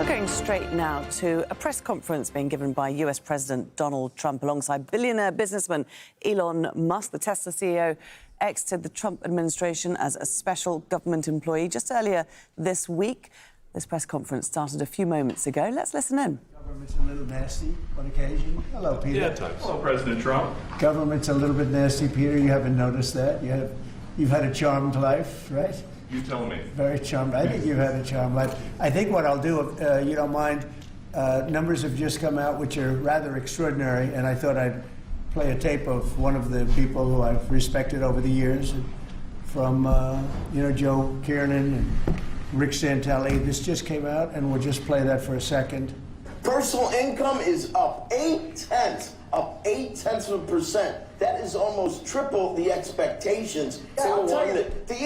We're going straight now to a press conference being given by US President Donald Trump alongside billionaire businessman Elon Musk. The Tesla CEO exited the Trump administration as a special government employee just earlier this week. This press conference started a few moments ago. Let's listen in. Government's a little nasty on occasion. Hello, Peter. Yeah, thanks. Hello, President Trump. Government's a little bit nasty, Peter. You haven't noticed that. You've had a charmed life, right? You tell me. Very charmed. I think you've had a charmed life. I think what I'll do, if you don't mind, numbers have just come out which are rather extraordinary, and I thought I'd play a tape of one of the people who I've respected over the years, from Joe Kiernan and Rick Santelli. This just came out, and we'll just play that for a second. Personal income is up 0.8%. That is almost triple the expectations. Yeah, I'll tell you that the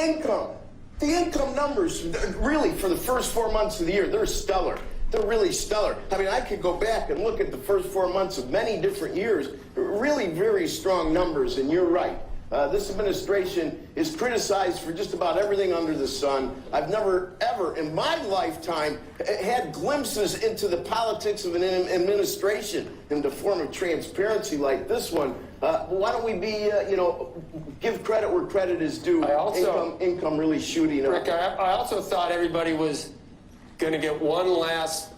income numbers, really, for the first 4 months of the year, they're stellar. They're really stellar. I mean, I could go back and look at the first 4 months of many different years. Really very strong numbers, and you're right. This administration is criticized for just about everything under the sun. I've never, ever in my lifetime had glimpses into the politics of an administration in the form of transparency like this one. Why don't we be, give credit where credit is due? Income really shooting up. Rick, I also thought everybody was going to get one last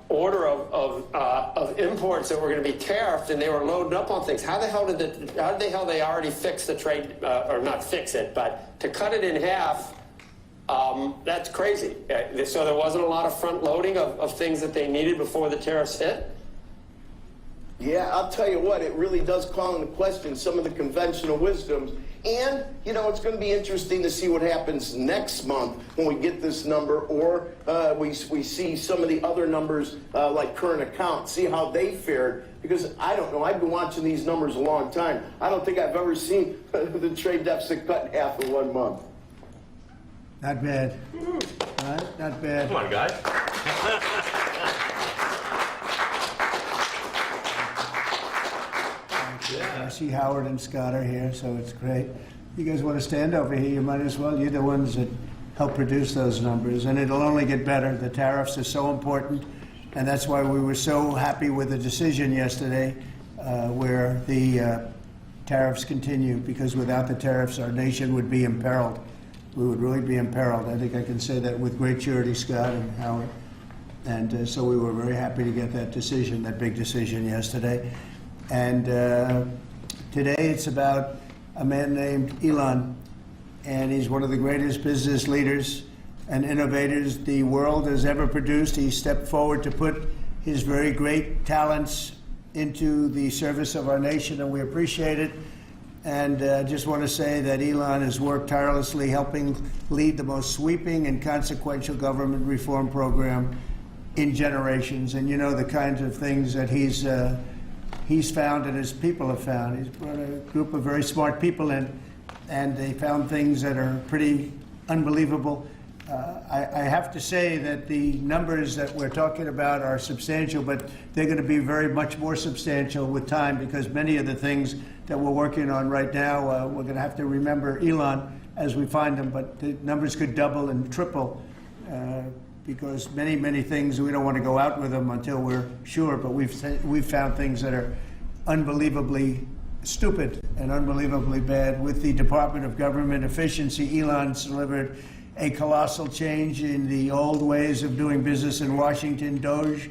order of imports that were going to be tariffed, and they were loading up on things. How the hell did they already fix the trade, or not fix it, but to cut it in half? That's crazy. So there wasn't a lot of front loading of things that they needed before the tariffs hit. Yeah, I'll tell you what, it really does call into question some of the conventional wisdoms. And, it's going to be interesting to see what happens next month when we get this number, or we see some of the other numbers like current account, see how they fared. Because I don't know, I've been watching these numbers a long time. I don't think I've ever seen the trade deficit cut in half in 1 month. Not bad. Right? Not bad. Come on, guys. Yeah. I see Howard and Scott are here, so it's great. You guys want to stand over here? You might as well. You're the ones that help produce those numbers, and it'll only get better. The tariffs are so important, and that's why we were so happy with the decision yesterday where the tariffs continue, because without the tariffs, our nation would be imperiled. We would really be imperiled. I think I can say that with great surety, Scott and Howard. And so we were very happy to get that decision, that big decision yesterday. And today it's about a man named Elon, and he's one of the greatest business leaders and innovators the world has ever produced. He stepped forward to put his very great talents into the service of our nation, and we appreciate it. And I just want to say that Elon has worked tirelessly helping lead the most sweeping and consequential government reform program in generations. And the kinds of things that he's found and his people have found. He's brought a group of very smart people in, and they found things that are pretty unbelievable. I have to say that the numbers that we're talking about are substantial, but they're going to be very much more substantial with time, because many of the things that we're working on right now, we're going to have to remember Elon as we find them, but the numbers could double and triple. Because many things, we don't want to go out with them until we're sure, but we've found things that are unbelievably stupid and unbelievably bad. With the Department of Government Efficiency, Elon's delivered a colossal change in the old ways of doing business in Washington. DOGE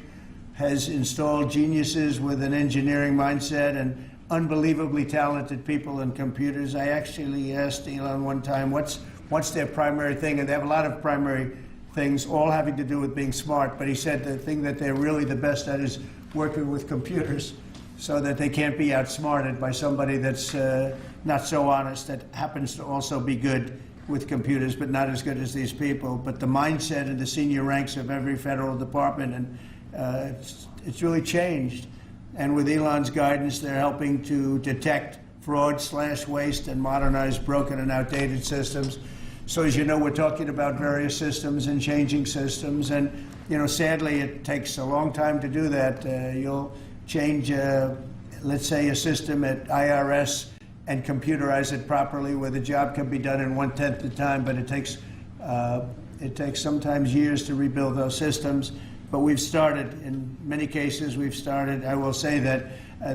has installed geniuses with an engineering mindset and unbelievably talented people and computers. I actually asked Elon one time, what's their primary thing? And they have a lot of primary things, all having to do with being smart. But he said the thing that they're really the best at is working with computers, so that they can't be outsmarted by somebody that's not so honest, that happens to also be good with computers, but not as good as these people. But the mindset in the senior ranks of every federal department, and it's really changed. And with Elon's guidance, they're helping to detect fraud/waste and modernize broken and outdated systems. So as you know, we're talking about various systems and changing systems. And, sadly, it takes a long time to do that. You'll change, let's say, a system at IRS and computerize it properly, where the job can be done in 1/10 the time, but it takes It takes sometimes years to rebuild those systems, but we've started. In many cases, we've started. I will say that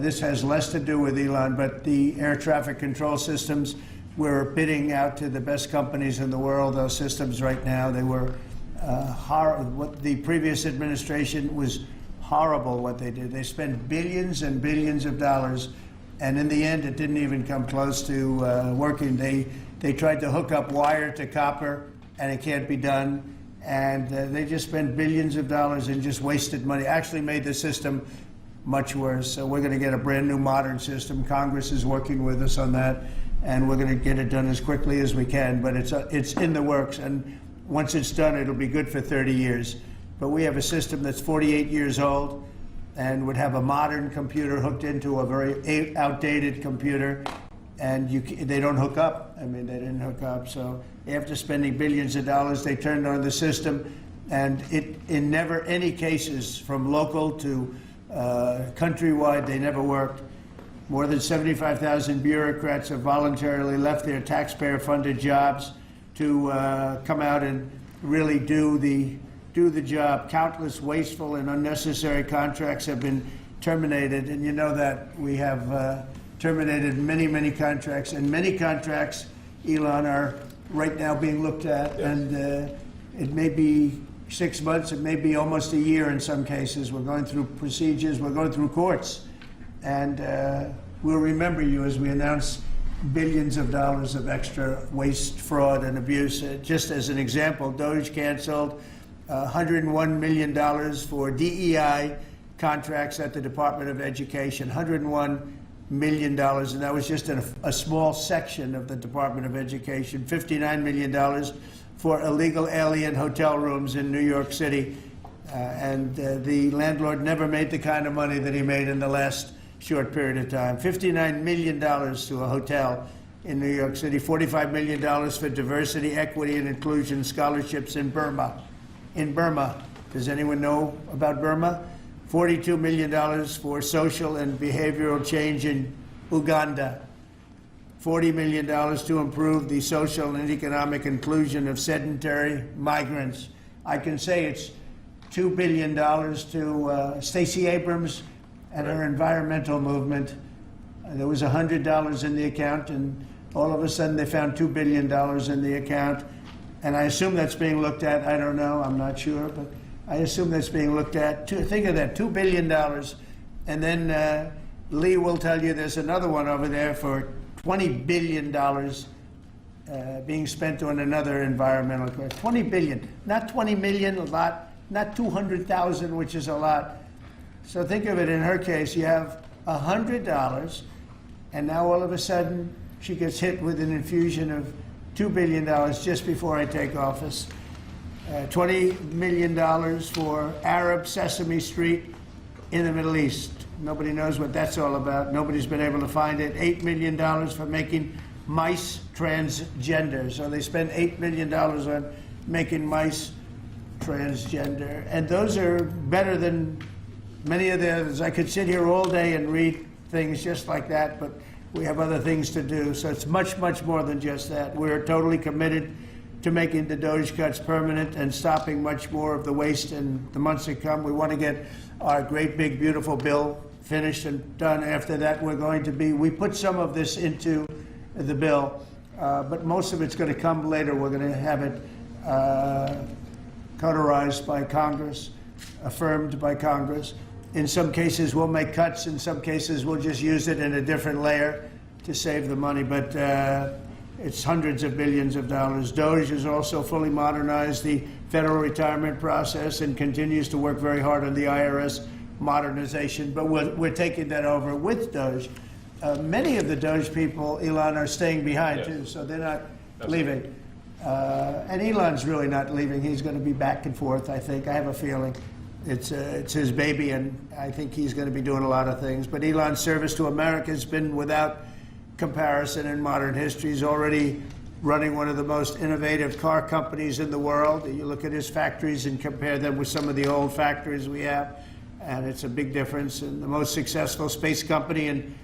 this has less to do with Elon, but the air traffic control systems, we're bidding out to the best companies in the world, those systems right now. They were what the previous administration was horrible what they did. They spent billions and billions of dollars, and in the end, it didn't even come close to working. They tried to hook up wire to copper, and it can't be done. And they just spent billions of dollars and just wasted money. Actually made the system much worse. So we're going to get a brand new modern system. Congress is working with us on that, and we're going to get it done as quickly as we can. But it's in the works, and once it's done, it'll be good for 30 years. But we have a system that's 48 years old and would have a modern computer hooked into a very outdated computer, and they don't hook up. I mean, they didn't hook up. So after spending billions of dollars, they turned on the system, and in never any cases, from local to countrywide, they never worked. More than 75,000 bureaucrats have voluntarily left their taxpayer-funded jobs to come out and really do the job. Countless wasteful and unnecessary contracts have been terminated, and you know that we have terminated many, many contracts, and many contracts, Elon, are right now being looked at, and it may be 6 months, it may be almost a year in some cases. We're going through procedures, we're going through courts, and we'll remember you as we announce billions of dollars of extra waste, fraud, and abuse. Just as an example, DOGE canceled $101 million for DEI contracts at the Department of Education, $101 million, and that was just in a small section of the Department of Education. $59 million for illegal alien hotel rooms in New York City, and the landlord never made the kind of money that he made in the last short period of time. $59 million to a hotel in New York City, $45 million for diversity, equity, and inclusion scholarships in Burma. In Burma, does anyone know about Burma? $42 million for social and behavioral change in Uganda. $40 million to improve the social and economic inclusion of sedentary migrants. I can say it's $2 billion to Stacey Abrams and her environmental movement. There was $100 in the account, and all of a sudden they found $2 billion in the account. And I assume that's being looked at. I don't know. I'm not sure. But I assume that's being looked at. Think of that, $2 billion. And then Lee will tell you there's another one over there for $20 billion being spent on another environmental question. $20 billion. Not 20 million, a lot. Not 200,000, which is a lot. So think of it, in her case, you have $100, and now all of a sudden she gets hit with an infusion of $2 billion just before I take office. $20 million for Arab Sesame Street in the Middle East. Nobody knows what that's all about. Nobody's been able to find it. $8 million for making mice transgender. So they spend $8 million on making mice transgender. And those are better than many of the others. I could sit here all day and read things just like that, but we have other things to do. So it's much, much more than just that. We're totally committed to making the DOGE cuts permanent and stopping much more of the waste in the months to come. We want to get our great, big, beautiful bill finished and done. After that, we put some of this into the bill, but most of it's going to come later. We're going to have it cauterized by Congress, affirmed by Congress. In some cases, we'll make cuts. In some cases, we'll just use it in a different layer to save the money. But it's hundreds of billions of dollars. DOGE has also fully modernized the federal retirement process and continues to work very hard on the IRS modernization. But we're taking that over with DOGE. Many of the DOGE people, Elon, are staying behind, too, so they're not leaving. And Elon's really not leaving. He's going to be back and forth, I think. I have a feeling. It's his baby, and I think he's going to be doing a lot of things. But Elon's service to America has been without comparison in modern history. He's already running one of the most innovative car companies in the world. You look at his factories and compare them with some of the old factories we have, and it's a big difference. And the most successful space company, and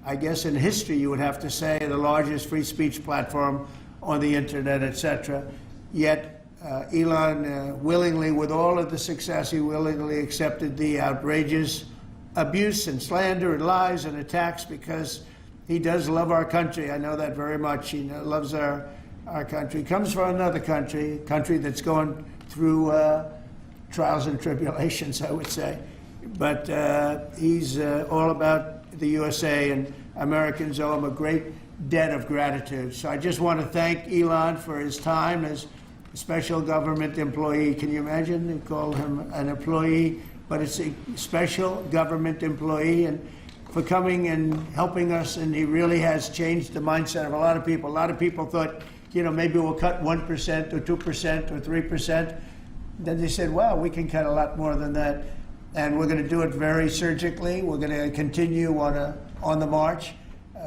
I guess in history you would have to say the largest free speech platform on the internet, etc. Yet Elon willingly, with all of the success, he willingly accepted the outrageous abuse and slander and lies and attacks because he does love our country. I know that very much. He loves our country. He comes from another country, a country that's going through trials and tribulations, I would say. But he's all about the USA, and Americans owe him a great debt of gratitude. So I just want to thank Elon for his time as a special government employee. Can you imagine? They call him an employee, but it's a special government employee, and for coming and helping us. And he really has changed the mindset of a lot of people. A lot of people thought, maybe we'll cut 1% or 2% or 3%. Then they said, well, we can cut a lot more than that. And we're going to do it very surgically. We're going to continue on the march.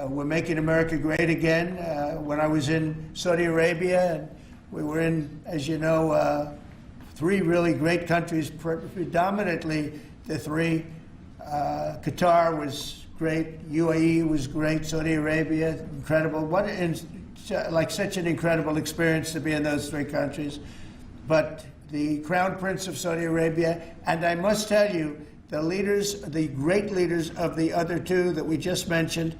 We're making America great again. When I was in Saudi Arabia, and we were in, as you know, 3 really great countries, predominantly the 3. Qatar was great, UAE was great, Saudi Arabia, incredible. Such an incredible experience to be in those 3 countries. But the Crown Prince of Saudi Arabia, and I must tell you, the great leaders of the other 2 that we just mentioned,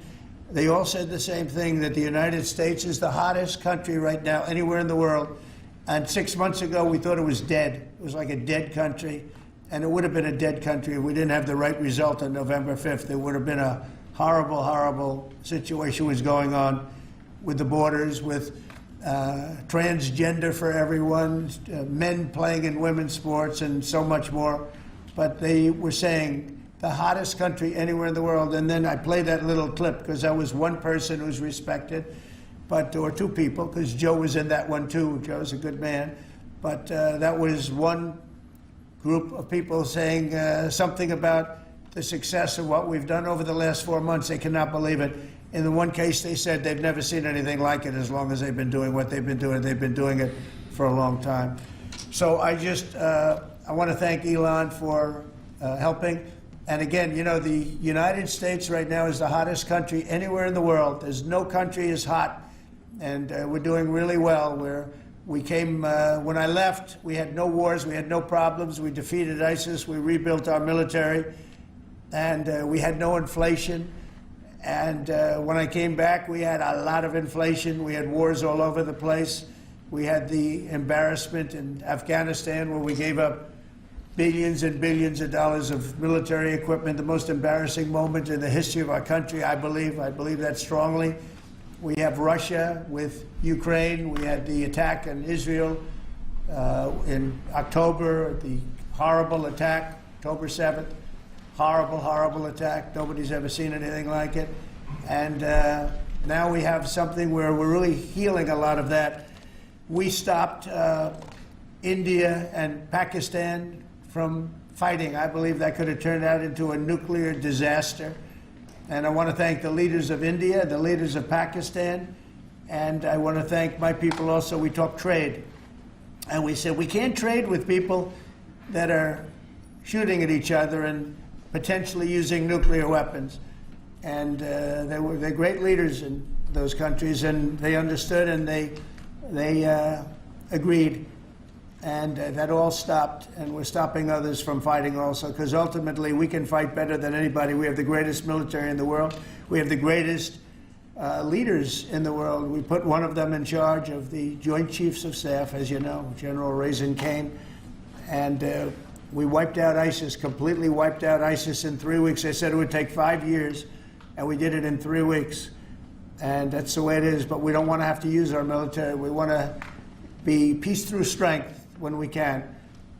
they all said the same thing, that the United States is the hottest country right now anywhere in the world. And 6 months ago, we thought it was dead. It was like a dead country. And it would have been a dead country if we didn't have the right result on November 5th. There would have been a horrible, horrible situation was going on with the borders, with transgender for everyone, men playing in women's sports, and so much more. But they were saying the hottest country anywhere in the world. And then I played that little clip because I was one person who's respected, or 2 people, because Joe was in that one too. Joe's a good man. But that was one group of people saying something about the success of what we've done over the last 4 months. They cannot believe it. In the one case, they said they've never seen anything like it as long as they've been doing what they've been doing. They've been doing it for a long time. So I want to thank Elon for helping. And again, the United States right now is the hottest country anywhere in the world. There's no country as hot, and we're doing really well. When I left, we had no wars, we had no problems. We defeated ISIS, we rebuilt our military, and we had no inflation. And when I came back, we had a lot of inflation. We had wars all over the place. We had the embarrassment in Afghanistan where we gave up billions and billions of dollars of military equipment, the most embarrassing moment in the history of our country, I believe. I believe that strongly. We have Russia with Ukraine. We had the attack on Israel in October, the horrible attack, October 7th. Horrible, horrible attack. Nobody's ever seen anything like it. And now we have something where we're really healing a lot of that. We stopped India and Pakistan from fighting. I believe that could have turned out into a nuclear disaster. And I want to thank the leaders of India, the leaders of Pakistan, and I want to thank my people also. We talked trade. And we said we can't trade with people that are shooting at each other and potentially using nuclear weapons. And they're great leaders in those countries, and they understood, and they agreed. And that all stopped, and we're stopping others from fighting also, because ultimately we can fight better than anybody. We have the greatest military in the world. We have the greatest leaders in the world. We put one of them in charge of the Joint Chiefs of Staff, as you know, General Raisin Kane. And we wiped out ISIS, completely wiped out ISIS in 3 weeks. They said it would take 5 years, and we did it in 3 weeks. And that's the way it is, but we don't want to have to use our military. We want to be peace through strength when we can,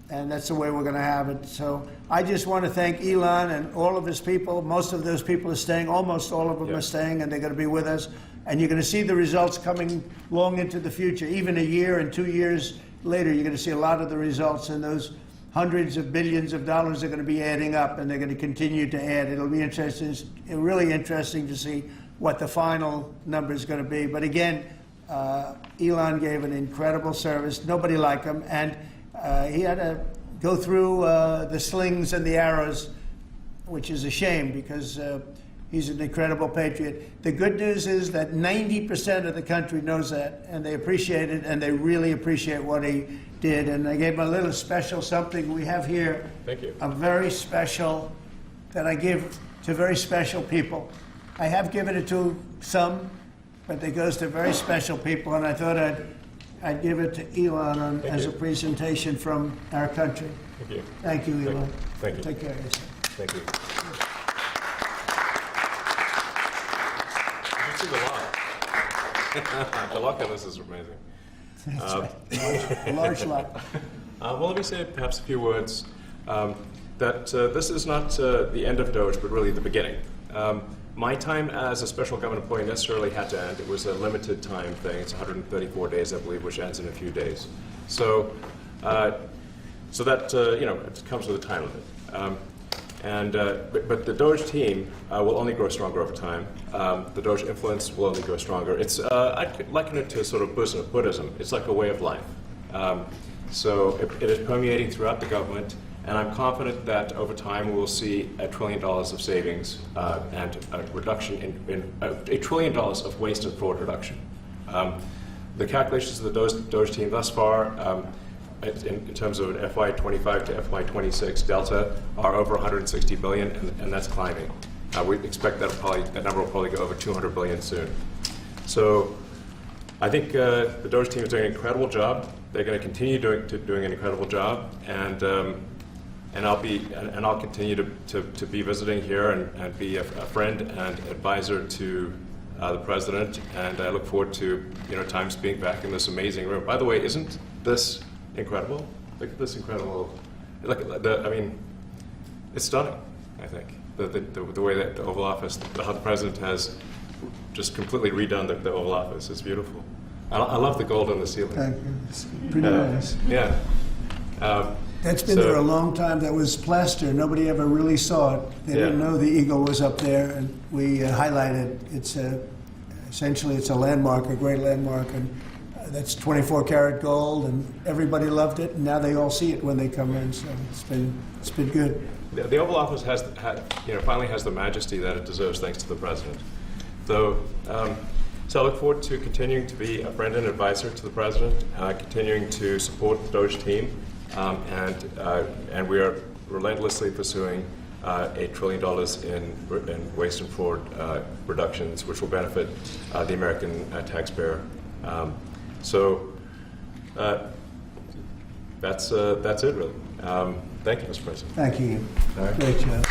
and that's the way we're going to have it. So I just want to thank Elon and all of his people. Most of those people are staying, almost all of them are staying, and they're going to be with us. And you're going to see the results coming long into the future. Even a year and 2 years later, you're going to see a lot of the results, and those hundreds of billions of dollars are going to be adding up, and they're going to continue to add. It'll be interesting, really interesting to see what the final number is going to be. But again, Elon gave an incredible service. Nobody like him, and he had to go through the slings and the arrows, which is a shame because He's an incredible patriot. The good news is that 90% of the country knows that, and they appreciate it, and they really appreciate what he did. And I gave him a little special something we have here. Thank you. A very special, that I give to very special people. I have given it to some, but it goes to very special people, and I thought I'd give it to Elon as a presentation from our country. Thank you. Thank you, Elon. Thank you. Take care of yourself. Thank you. You see the lock. The lock on this is amazing. That's right. A large lot. Well, let me say perhaps a few words that this is not the end of DOGE, but really the beginning. My time as a special government employee necessarily had to end. It was a limited time thing. It's 134 days, I believe, which ends in a few days. So, so that it comes with a time limit. But the DOGE team will only grow stronger over time. The DOGE influence will only grow stronger. It's I'd liken it to sort of Buddhism. It's like a way of life. So it is permeating throughout the government, and I'm confident that over time we will see $1 trillion of savings and a reduction in $1 trillion of waste and fraud reduction. The calculations of the DOGE team thus far, in terms of an FY25 to FY26 delta, are over 160 billion, and that's climbing. We expect that number will probably go over 200 billion soon. So I think the DOGE team is doing an incredible job. They're going to continue doing an incredible job, and I'll continue to be visiting here and be a friend and advisor to the president. And I look forward to times being back in this amazing room. By the way, isn't this incredible? Look at this incredible. It's stunning. I think the way that the Oval Office, how the president has just completely redone the Oval Office is beautiful. I love the gold on the ceiling. Thank you. It's pretty nice. Yeah. That's been there a long time. That was plaster. Nobody ever really saw it. They didn't know the eagle was up there, and we highlighted. It's essentially it's a landmark, a great landmark, and that's 24 karat gold, and everybody loved it. And now they all see it when they come in. So it's been good. The Oval Office finally has the majesty that it deserves, thanks to the president. So I look forward to continuing to be a friend and advisor to the president, continuing to support the DOGE team, and we are relentlessly pursuing $8 trillion in waste and fraud reductions, which will benefit the American taxpayer. So that's it, really. Thank you, Mr. President. Thank you. All right. Great job.